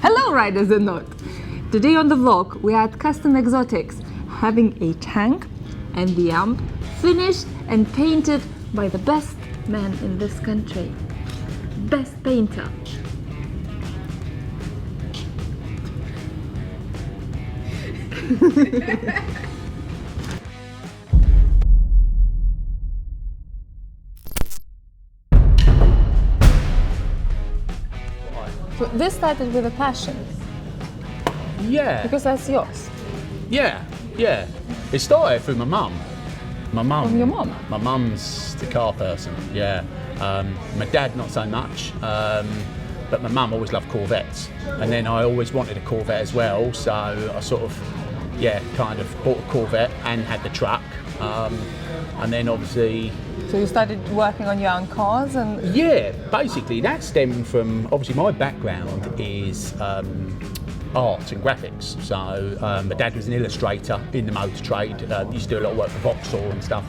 Hello riders and not. Today on the vlog we are at Custom Exotics having a tank and the HUMP finished and painted by the best man in this country. Best painter. So this started with a passion. Yeah. Because that's yours. Yeah. It started through my mum. From your mum? My mum's the car person, yeah. My dad not so much, but my mum always loved Corvettes. And then I always wanted a Corvette as well, so I sort of, kind of bought a Corvette and had the truck. And then obviously... So you started working on your own cars and... Yeah, basically that stemmed from, obviously my background is art and graphics. So my dad was an illustrator in the motor trade, used to do a lot of work for Vauxhall and stuff.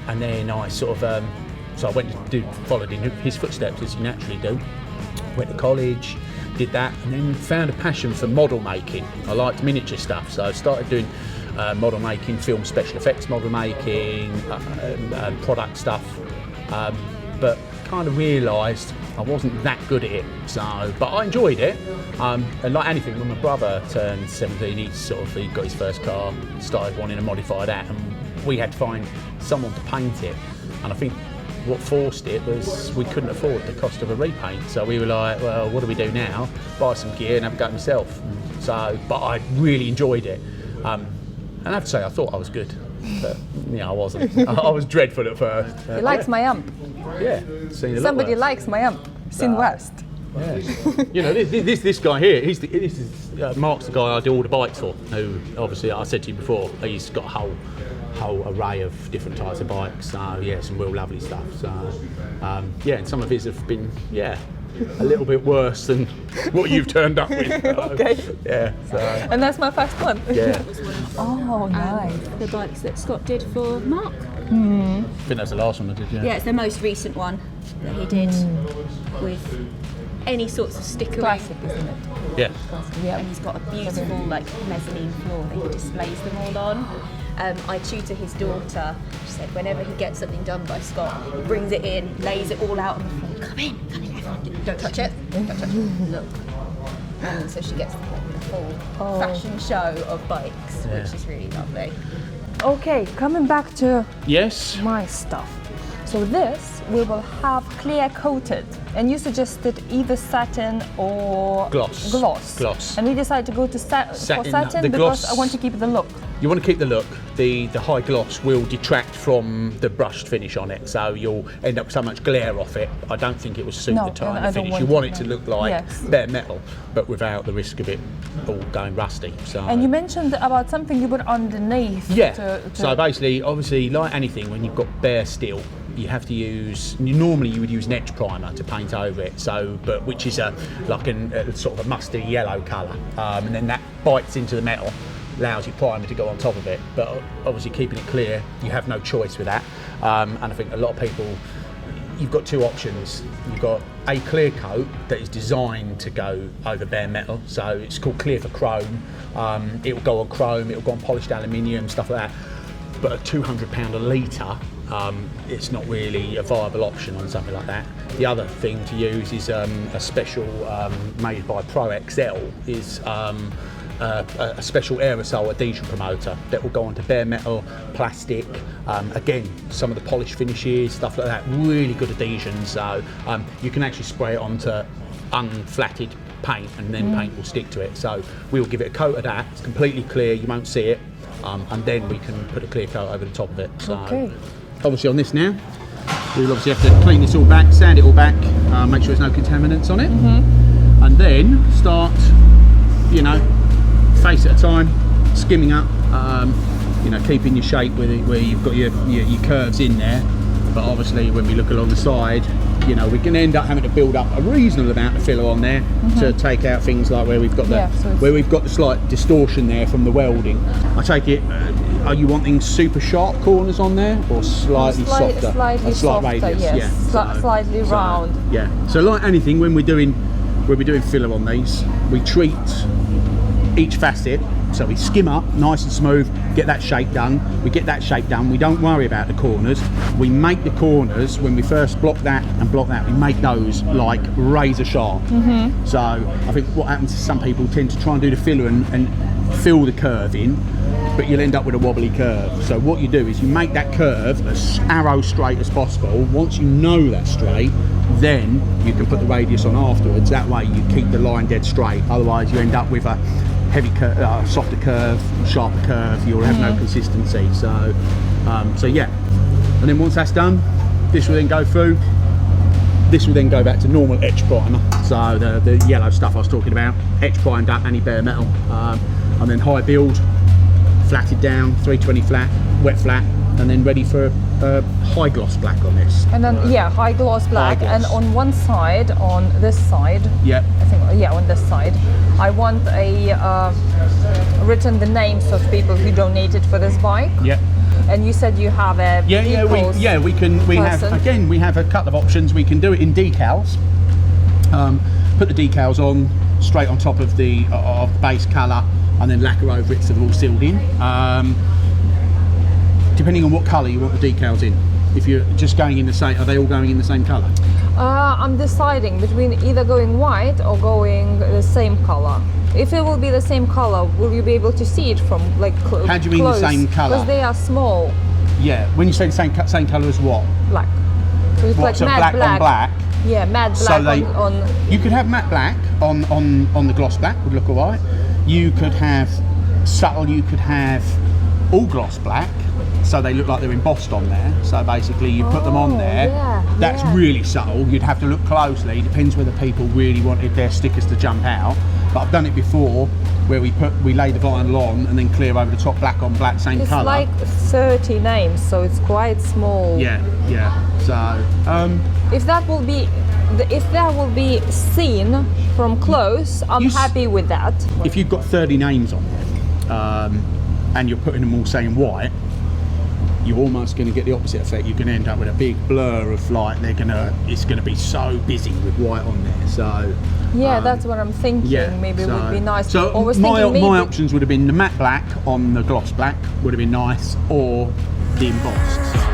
And then I sort of, so I went to followed in his footsteps as you naturally do. Went to college, did that, and then found a passion for model making. I liked miniature stuff, so I started doing model making, film special effects model making, product stuff, but kind of realised I wasn't that good at it. So, but I enjoyed it, and like anything, when my brother turned 17, he got his first car, started wanting to modify that, and we had to find someone to paint it. And I think what forced it was we couldn't afford the cost of a repaint, so we were like, well, what do we do now? Buy some gear and have a go myself. So, but I really enjoyed it. And I have to say, I thought I was good, but I wasn't. I was dreadful at first. He likes my HUMP. Yeah, seen a lot Somebody worse. likes my HUMP. Sin West. Yeah. This guy here, this is Mark's the guy I do all the bikes for. Who obviously I said to you before, he's got a whole array of different types of bikes. So yeah, some real lovely stuff. So and some of his have been a little bit worse than what you've turned up with. Okay. Yeah. So. And that's my first one. Yeah. Oh, nice. The bikes that Scott did for Mark. I think that's the last one I did. Yeah, it's the most recent one that he did with any sorts of stickering. Classic, isn't it? Yeah. Yeah. And he's got a beautiful mezzanine floor that he displays them all on. I tutor his daughter. She said whenever he gets something done by Scott, he brings it in, lays it all out on the floor. Come in, everyone. Don't touch it. Don't touch it. Look. And so she gets the full fashion show of bikes, which is really lovely. Okay, coming back to Yes. my stuff. So this we will have clear coated, and you suggested either satin or Gloss. And we decided to go to satin The because gloss- I want to keep the look. You want to keep the look. The high gloss will detract from the brushed finish on it, so you'll end up with so much glare off it. I don't think it will suit No, the time and I of don't finish. want You want it, it to no. look like Yes. bare metal, but without the risk of it all going rusty. So. And you mentioned about something you put underneath. Yeah. So basically, obviously, like anything, when you've got bare steel, you have to use. Normally, you would use an etch primer to paint over it. So, but which is a sort of a musty yellow colour, and then that bites into the metal, allows your primer to go on top of it. But obviously, keeping it clear, you have no choice with that. And I think a lot of people, you've got two options. You've got a clear coat that is designed to go over bare metal, so it's called clear for chrome. It will go on chrome, it will go on polished aluminium, stuff like that. But at £200 a litre, it's not really a viable option on something like that. The other thing to use is a special made by Pro XL is a special aerosol adhesion promoter that will go onto bare metal, plastic, again, some of the polish finishes, stuff like that, really good adhesion. So you can actually spray it onto unflatted paint and then paint will stick to it. So we'll give it a coat of that, it's completely clear, you won't see it, and then we can put a clear coat over the top of it. So obviously on this now, we'll obviously have to clean this all back, sand it all back, make sure there's no contaminants on it, and then start, face at a time, skimming up, keeping your shape where you've got your curves in there. But obviously when we look along the side, we're going to end up having to build up a reasonable amount of filler on there to take out things like where we've got the slight distortion there from the welding. I take it are you wanting super sharp corners on there or slightly softer? Slightly a slight softer, radius, yes. yeah. Slightly round. Yeah. So like anything, when we're doing filler on these, we treat each facet. So we skim up nice and smooth, get that shape done. We get that shape done. We don't worry about the corners. We make the corners when we first block that and block that. We make those like razor sharp. So I think what happens is some people tend to try and do the filler and fill the curve in, but you'll end up with a wobbly curve. So what you do is you make that curve as arrow straight as possible. Once you know that's straight, then you can put the radius on afterwards. That way you keep the line dead straight. Otherwise you end up with a heavy softer curve, sharper curve. You'll have no consistency. So yeah. And then once that's done, this will then go through. This will then go back to normal etch primer. So the yellow stuff I was talking about, etch primed up, any bare metal, and then high build, flatted down, 320 flat, wet flat, and then ready for high gloss black on this. And then high gloss black. High gloss. And on one side, on this side, Yep. I think on this side, I want written the names of people who donated for this bike. Yep. And you said you have a We have a couple of options. We can do it in decals. Put the decals on straight on top of the base colour, and then lacquer over it so they're all sealed in. Depending on what colour you want the decals in. If you're just going in the same, are they all going in the same colour? I'm deciding between either going white or going the same color. If it will be the same color, will you be able to see it from like close? How do you mean the same colour? Because they are small. Yeah. When you say the same colour as what? Black. So it's like So matte black on black. Yeah, matte black on. You could have matte black on the gloss black, would look alright. You could have subtle. You could have all gloss black, so they look like they're embossed on there. So basically you put them on there, that's really subtle. You'd have to look closely. Depends whether people really wanted their stickers to jump out, but I've done it before where we lay the vinyl on and then clear over the top black on black, same colour. It's like 30 names, so it's quite small. Yeah. So if that will be seen from close, I'm happy with that. if you've got 30 names on there and you're putting them all saying white, you're almost going to get the opposite effect. You're going to end up with a big blur of like it's going to be so busy with white on there. So that's what I'm thinking. Maybe it would be nice. So my options would have been the matte black on the gloss black would have been nice, or the embossed.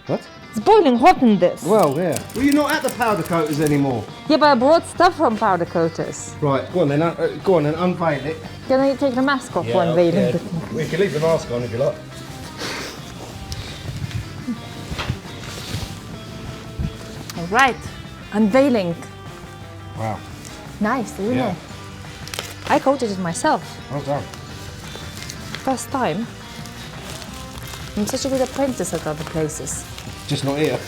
So. Boiling hot in this. Well, yeah. Well, you're not at the powder coaters anymore. Yeah, but I brought stuff from powder coaters. Right, go on then, unveil it. Can I take the mask off for unveiling? We can leave the mask on if you like. All right, unveiling. Wow. Nice, isn't it? I coated it myself. Well done. First time. I'm such a good apprentice at other places. Just not here.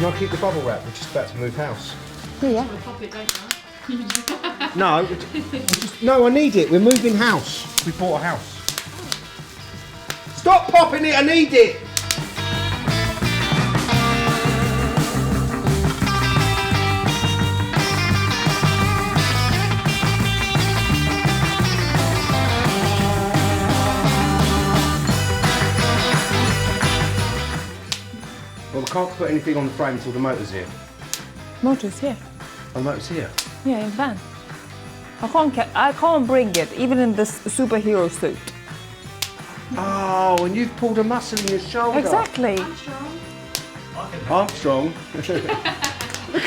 Can I keep the bubble wrap? We're just about to move house. Yeah. No, no, I need it. We're moving house. We bought a house. Stop popping it, I need it! Well, we can't put anything on the frame until the motor's here. Motor's here. Oh, the motor's here. Yeah, in van. I can't bring it, even in this superhero suit. Oh, and you've pulled a muscle in your shoulder. Exactly. I'm strong. Look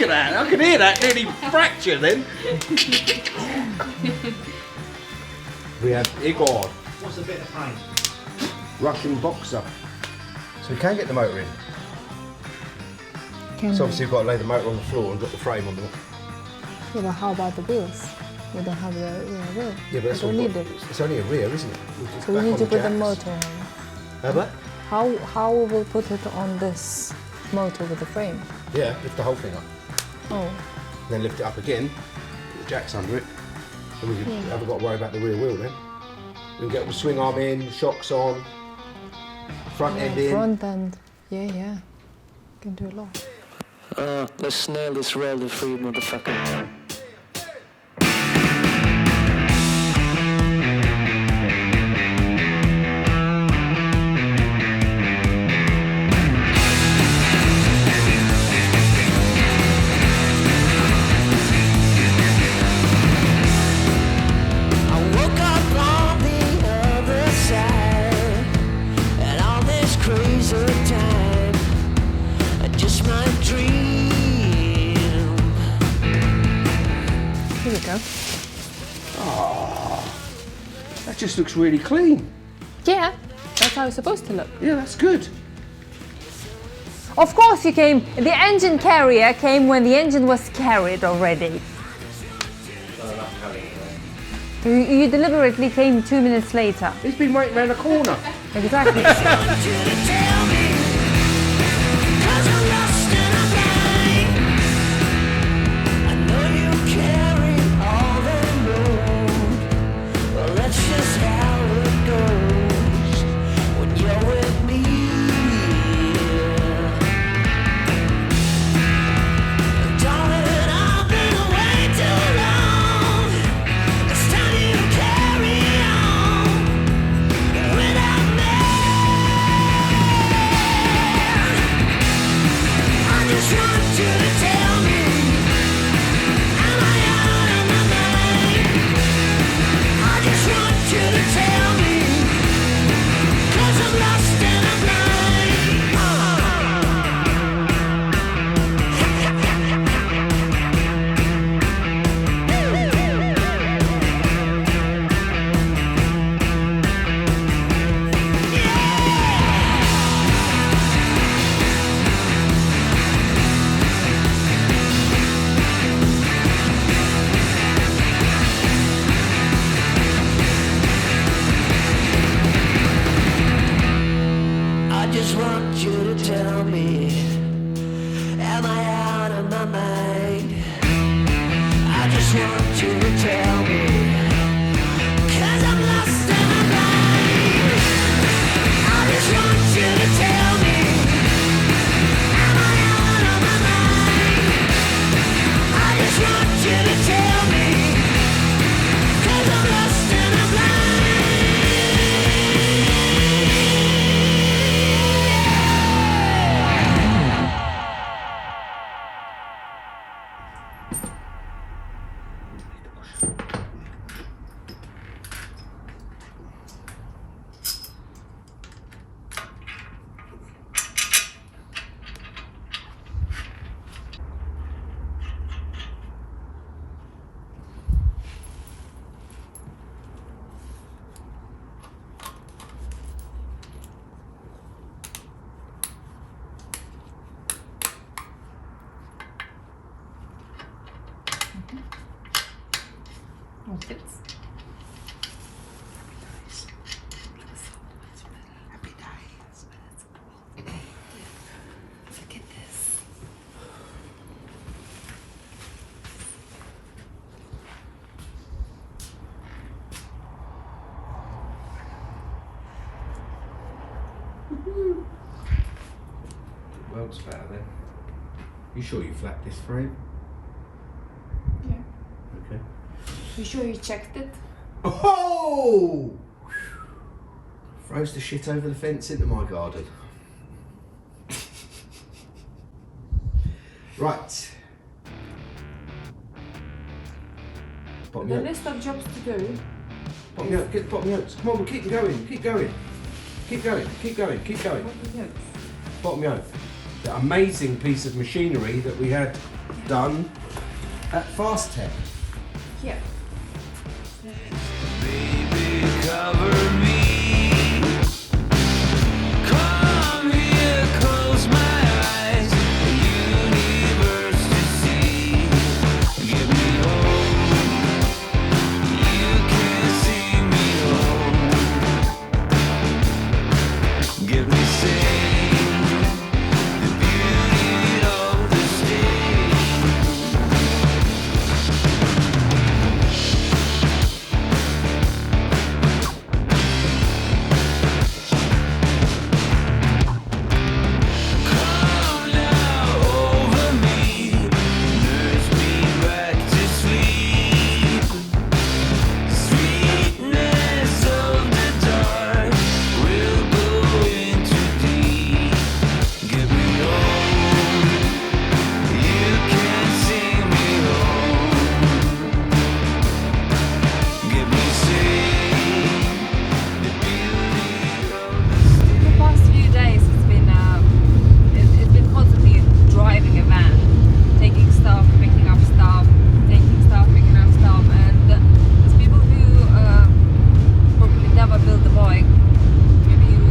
at that. I can hear that nearly fracture then. We have Igor. What's a bit of pain? Russian boxer. So we can get the motor in. So obviously we've got to lay the motor on the floor and drop the frame on the... Yeah, but how about the wheels? We don't have the rear wheel. Yeah, but that's we all don't need it. it's only a rear, isn't it? It's So we back need on to put the jacks. motor on. How about? How we will put it on this motor with the frame? Yeah, lift the whole thing up. Oh, Then lift it up again, put the jacks under it. Then we haven't got to worry about the rear wheel then. We can get the swing arm in, shocks on, front end in. front end. Yeah. Can do a lot. Let's nail this rally free motherfucker. I woke up on the other side, and all this crazy time, just my dream. Here we go. That just looks really clean. Yeah, that's how it's supposed to look. Yeah, that's good. Of course you came, the engine carrier came when the engine was carried already. You deliberately came 2 minutes later. He's been waiting round the corner. Exactly. You to tell me, 'cause I'm lost and I'm blind. I know you carry all the load. Well, that's just how it goes when you're with me. Darling, I've been away too long. It's time you carry on without me. I just want you to tell me, am I out of my mind? I just want you to tell me, 'cause I'm lost and I'm I just want you to tell me, am I out of my mind? I just want you to tell me, 'cause I'm lost and I'm blind. I just want you to tell me, am I out of my mind? I just want you to tell me, 'cause I'm lost and I'm blind. welt's better then. You sure you flapped this frame? Yeah. Okay. You sure you checked it? Oh! Throws the shit over the fence into my garden. Right. Bottom The yoke. list of jobs to do. Bottom yoke. Get the bottom yokes. Come on, we'll keep going. Keep going. Keep going. Keep going. Keep going. What the yokes? Bottom yoke. The amazing piece of machinery that we had done at Fast Tech. Yeah. Baby, cover me. Come here, close my eyes. Universe to see. Give me home. You can't see me home. Give me sing. The beauty of the stage. Come now over me, nurse me back to sleep. Sweetness of the dark will go into deep. Get me home, you can't see me home. Get me safe, the beauty of the The past few days it's been constantly driving a van, taking stuff, picking up stuff, taking stuff, picking up stuff, and there's people who probably never built a bike. Maybe you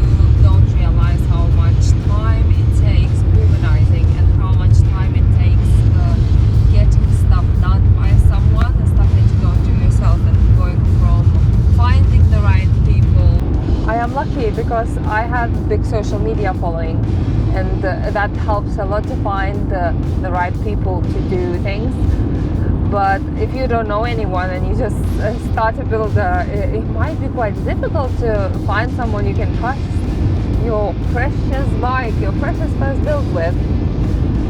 don't realize how much time it takes organizing and how much time it takes getting stuff done by someone, the stuff that you don't do yourself, and going from finding the right people. I am lucky because I have a big social media following, and that helps a lot to find the right people to do things. But if you don't know anyone and you just start to build, it might be quite difficult to find someone you can trust your precious bike, your precious first build with.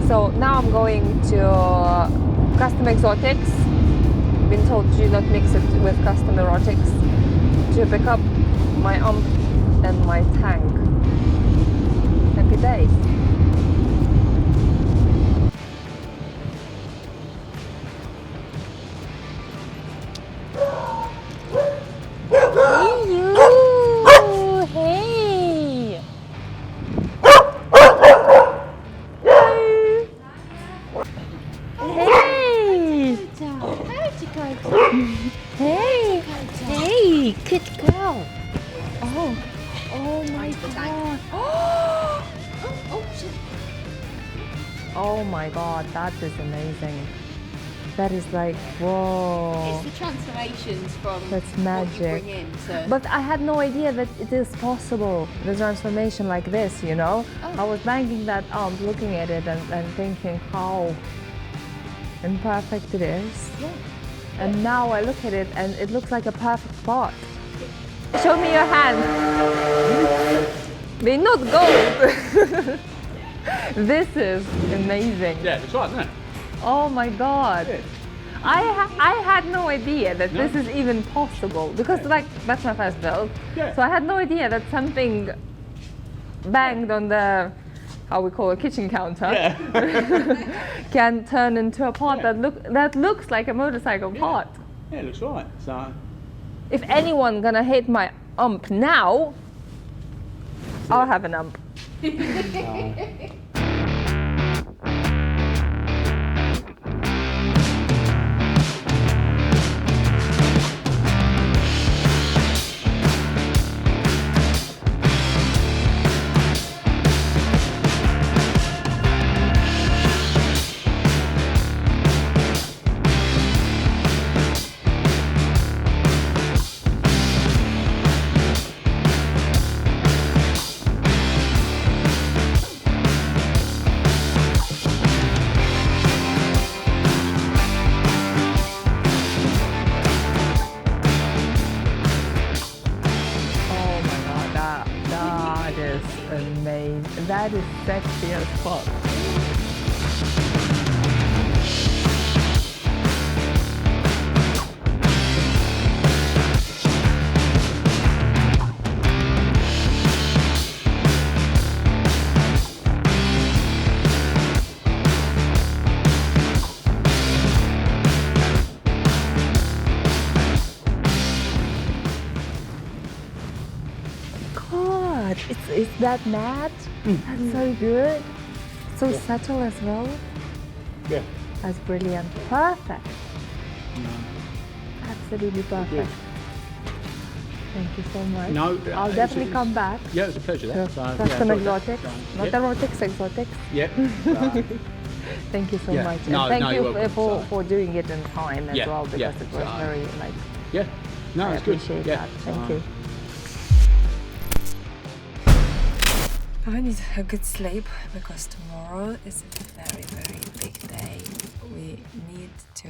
So now I'm going to Custom Exotics. Been told to not mix it with Custom Erotics, to pick up my ump and my tank. Happy days. Hey you! Hey! Hey! Hey! Hey! Good girl! Oh my god! Oh my god, that is amazing. That is like, whoa. It's the transformations from That's what you magic. bring in to... But I had no idea that it is possible, the transformation like this, you know? Oh. I was banging that arm, looking at it and thinking how imperfect it is. Yeah. And now I look at it and it looks like a perfect pot. Show me your hand. They're not gold. This is amazing. Yeah, it's right, isn't it? Oh my god. Yeah. I had no idea that No? this is even possible because like that's my first build. Yeah. So I had no idea that something banged on the how we call a kitchen counter can turn into a pot that looks like a motorcycle pot. Yeah, it looks right. So If anyone gonna hate my ump now, I'll have an ump. is sexy as fuck. God, it's that matte. That's so good. So subtle as well. Yeah. That's brilliant. Perfect. Absolutely perfect. Thank you so much. No, I'll definitely come back. Yeah, it was a pleasure. to So, Custom yeah, exotics, not yeah. erotics, exotics. Yeah. Thank you so Yeah. much. No, and thank no, you you're welcome, so. for doing it in time as Yeah, well, because yeah, it was so. very like. Yeah. No, I it's good. appreciate Yeah. that. Thank so. you. I need a good sleep because tomorrow is a very, very big day. We need to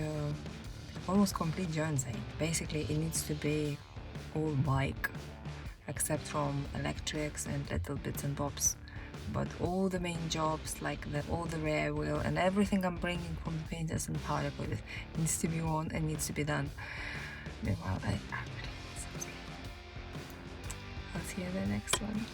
almost complete journey. Basically, it needs to be all bike, except from electrics and little bits and bobs. But all the main jobs, like all the rear wheel and everything I'm bringing from the painters and powder coaters, needs to be on and needs to be done. Meanwhile, I really need some sleep. I'll see you in the next one.